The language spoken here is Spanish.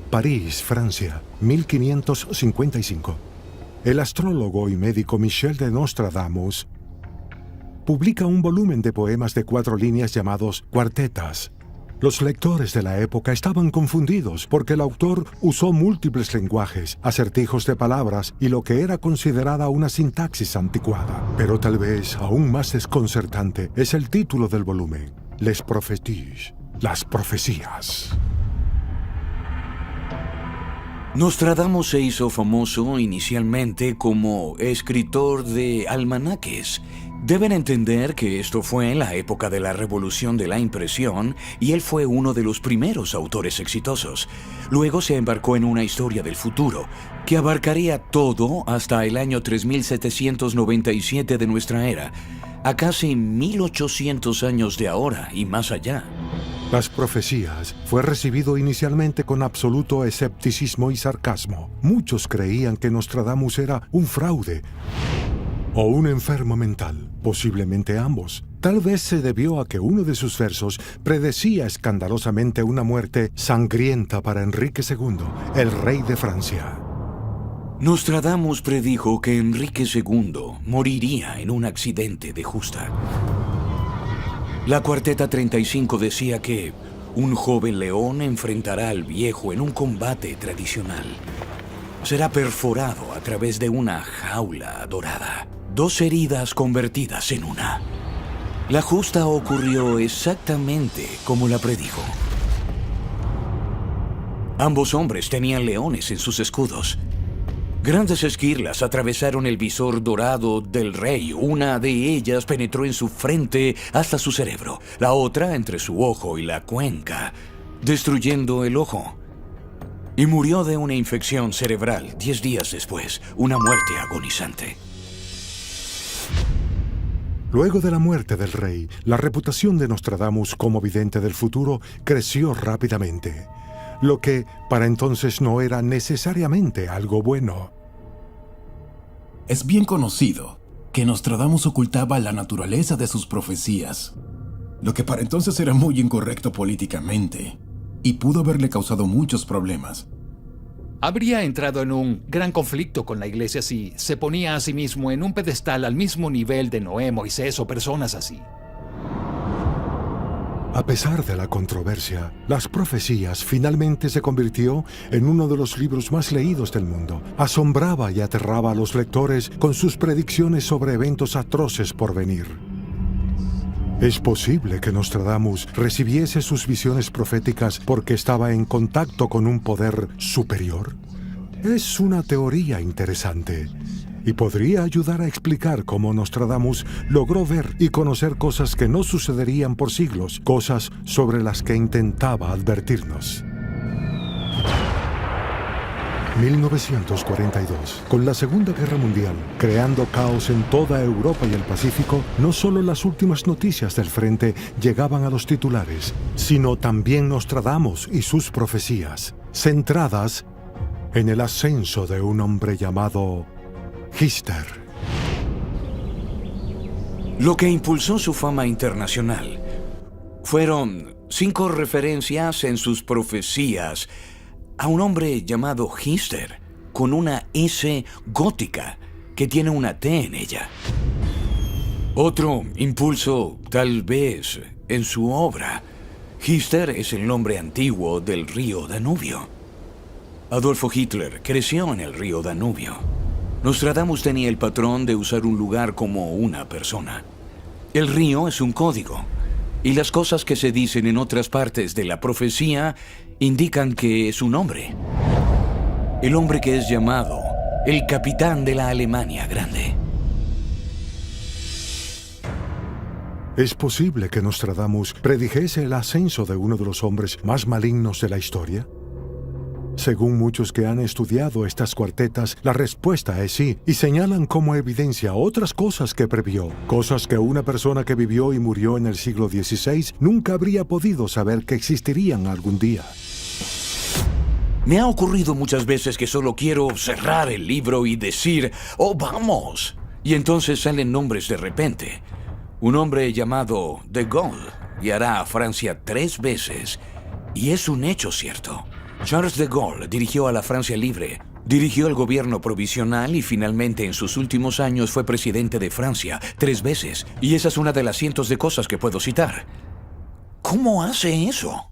París, Francia, 1555. El astrólogo y médico Michel de Nostradamus publica un volumen de poemas de 4 líneas llamados cuartetas. Los lectores de la época estaban confundidos porque el autor usó múltiples lenguajes, acertijos de palabras y lo que era considerada una sintaxis anticuada. Pero tal vez aún más desconcertante es el título del volumen, Les Prophéties, las profecías. Nostradamus se hizo famoso inicialmente como escritor de almanaques. Deben entender que esto fue en la época de la Revolución de la Impresión y él fue uno de los primeros autores exitosos. Luego se embarcó en una historia del futuro, que abarcaría todo hasta el año 3797 de nuestra era, a casi 1800 años de ahora y más allá. Las profecías fue recibido inicialmente con absoluto escepticismo y sarcasmo. Muchos creían que Nostradamus era un fraude o un enfermo mental, posiblemente ambos. Tal vez se debió a que uno de sus versos predecía escandalosamente una muerte sangrienta para Enrique II, el rey de Francia. Nostradamus predijo que Enrique II moriría en un accidente de justa. La cuarteta 35 decía que un joven león enfrentará al viejo en un combate tradicional. Será perforado a través de una jaula dorada. 2 heridas convertidas en una. La justa ocurrió exactamente como la predijo. Ambos hombres tenían leones en sus escudos. Grandes esquirlas atravesaron el visor dorado del rey. Una de ellas penetró en su frente hasta su cerebro. La otra entre su ojo y la cuenca, destruyendo el ojo. Y murió de una infección cerebral 10 días después, una muerte agonizante. Luego de la muerte del rey, la reputación de Nostradamus como vidente del futuro creció rápidamente, lo que para entonces no era necesariamente algo bueno. Es bien conocido que Nostradamus ocultaba la naturaleza de sus profecías, lo que para entonces era muy incorrecto políticamente y pudo haberle causado muchos problemas. Habría entrado en un gran conflicto con la iglesia si se ponía a sí mismo en un pedestal al mismo nivel de Noé, Moisés o personas así. A pesar de la controversia, Las Profecías finalmente se convirtió en uno de los libros más leídos del mundo. Asombraba y aterraba a los lectores con sus predicciones sobre eventos atroces por venir. ¿Es posible que Nostradamus recibiese sus visiones proféticas porque estaba en contacto con un poder superior? Es una teoría interesante y podría ayudar a explicar cómo Nostradamus logró ver y conocer cosas que no sucederían por siglos, cosas sobre las que intentaba advertirnos. 1942. Con la Segunda Guerra Mundial creando caos en toda Europa y el Pacífico, no solo las últimas noticias del frente llegaban a los titulares, sino también Nostradamus y sus profecías, centradas en el ascenso de un hombre llamado Hister. Lo que impulsó su fama internacional fueron 5 referencias en sus profecías a un hombre llamado Hister, con una S gótica que tiene una T en ella. Otro impulso, tal vez, en su obra. Hister es el nombre antiguo del río Danubio. Adolfo Hitler creció en el río Danubio. Nostradamus tenía el patrón de usar un lugar como una persona. El río es un código, y las cosas que se dicen en otras partes de la profecía indican que es un hombre. El hombre que es llamado el capitán de la Alemania Grande. ¿Es posible que Nostradamus predijese el ascenso de uno de los hombres más malignos de la historia? Según muchos que han estudiado estas cuartetas, la respuesta es sí, y señalan como evidencia otras cosas que previó, cosas que una persona que vivió y murió en el siglo XVI nunca habría podido saber que existirían algún día. Me ha ocurrido muchas veces que solo quiero cerrar el libro y decir, ¡oh, vamos! Y entonces salen nombres de repente. Un hombre llamado De Gaulle guiará a Francia 3 veces, y es un hecho cierto. Charles de Gaulle dirigió a la Francia libre, dirigió el gobierno provisional y finalmente en sus últimos años fue presidente de Francia 3 veces. Y esa es una de las cientos de cosas que puedo citar. ¿Cómo hace eso?